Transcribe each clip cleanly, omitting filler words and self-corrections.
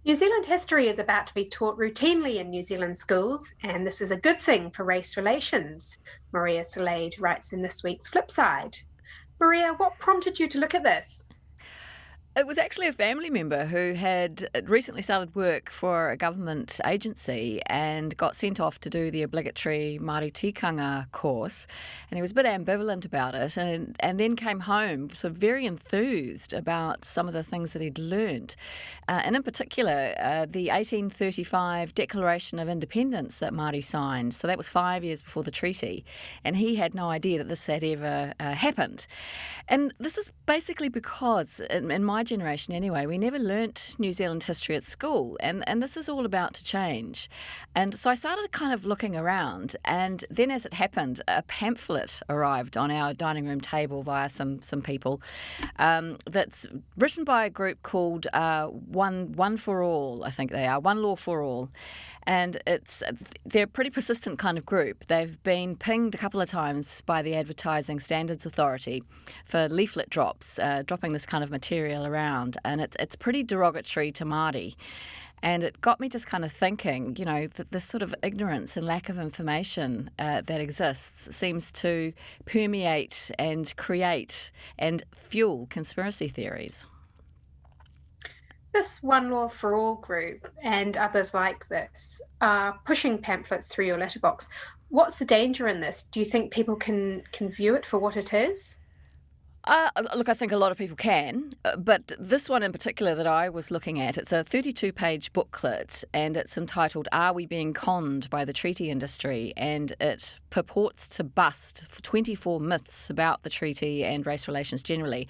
New Zealand history is about to be taught routinely in New Zealand schools, and this is a good thing for race relations, Maria Slade writes in this week's Flipside. Maria, what prompted you to look at this? It was actually a family member who had recently started work for a government agency and got sent off to do the obligatory Māori tikanga course. And he was a bit ambivalent about it and then came home sort of very enthused about some of the things that he'd learned. And in particular, the 1835 Declaration of Independence that Māori signed. So that was 5 years before the treaty. And he had no idea that this had ever happened. And this is basically because, in my generation anyway, we never learnt New Zealand history at school, and this is all about to change. And so I started kind of looking around, and then as it happened, a pamphlet arrived on our dining room table via some people that's written by a group called One for All, I think they are, One Law for All. And they're a pretty persistent kind of group. They've been pinged a couple of times by the Advertising Standards Authority for leaflet drops, dropping this kind of material around. And it's pretty derogatory to Māori. And it got me just kind of thinking, that this sort of ignorance and lack of information that exists seems to permeate and create and fuel conspiracy theories. This One Law for All group and others like this are pushing pamphlets through your letterbox. What's the danger in this? Do you think people can view it for what it is? Look, I think a lot of people can, but this one in particular that I was looking at, it's a 32-page booklet and it's entitled Are We Being Conned by the Treaty Industry? And it purports to bust 24 myths about the treaty and race relations generally.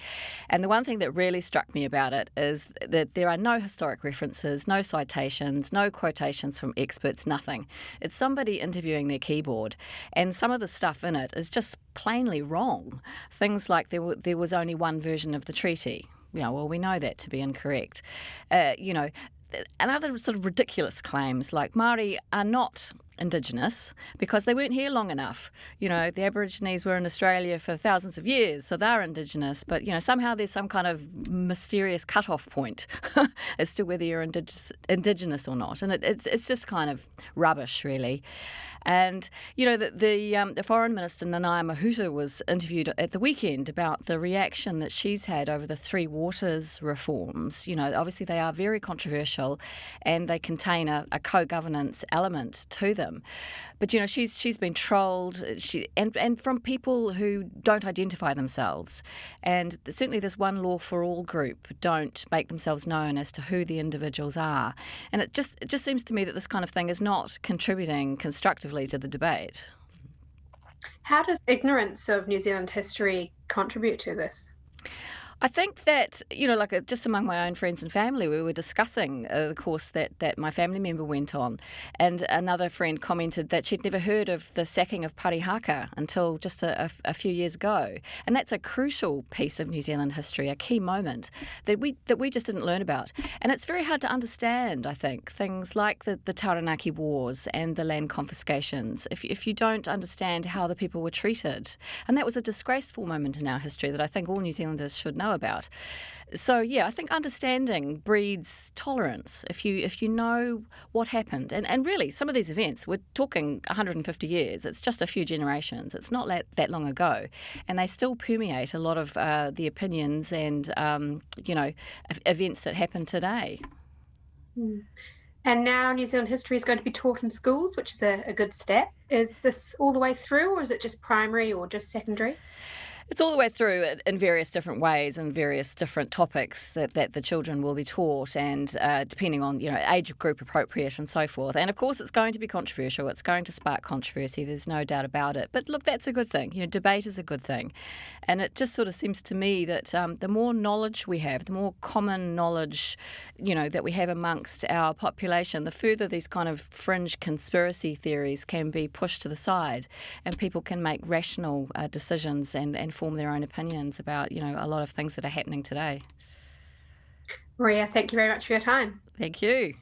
And the one thing that really struck me about it is that there are no historic references, no citations, no quotations from experts, nothing. It's somebody interviewing their keyboard. And some of the stuff in it is just plainly wrong. Things like there was only one version of the treaty. Well, we know that to be incorrect. And other sort of ridiculous claims like Māori are not Indigenous because they weren't here long enough. The Aborigines were in Australia for thousands of years, so they're Indigenous. But, somehow there's some kind of mysterious cut-off point as to whether you're Indigenous or not. And it's just kind of rubbish, really. And, the Foreign Minister, Nanaia Mahuta, was interviewed at the weekend about the reaction that she's had over the Three Waters reforms. Obviously they are very controversial and they contain a co-governance element to them. But, she's been trolled and from people who don't identify themselves. And certainly this One Law for All group don't make themselves known as to who the individuals are. And it just seems to me that this kind of thing is not contributing constructively to the debate. How does ignorance of New Zealand history contribute to this? I think that, just among my own friends and family, we were discussing the course that my family member went on. And another friend commented that she'd never heard of the sacking of Parihaka until just a few years ago. And that's a crucial piece of New Zealand history, a key moment that we just didn't learn about. And it's very hard to understand, I think, things like the Taranaki Wars and the land confiscations, if you don't understand how the people were treated. And that was a disgraceful moment in our history that I think all New Zealanders should know about. So I think understanding breeds tolerance. If you know what happened, and really some of these events, we're talking 150 years. It's just a few generations. It's not that long ago, and they still permeate a lot of the opinions and events that happen today. Mm. And now New Zealand history is going to be taught in schools, which is a good step. Is this all the way through, or is it just primary or just secondary? It's all the way through in various different ways and various different topics that the children will be taught, and depending on age group appropriate and so forth. And of course it's going to be controversial. It's going to spark controversy. There's no doubt about it. But look, that's a good thing. Debate is a good thing. And it just sort of seems to me that the more knowledge we have, the more common knowledge that we have amongst our population, the further these kind of fringe conspiracy theories can be pushed to the side and people can make rational decisions and form their own opinions about, a lot of things that are happening today. Maria, thank you very much for your time. Thank you.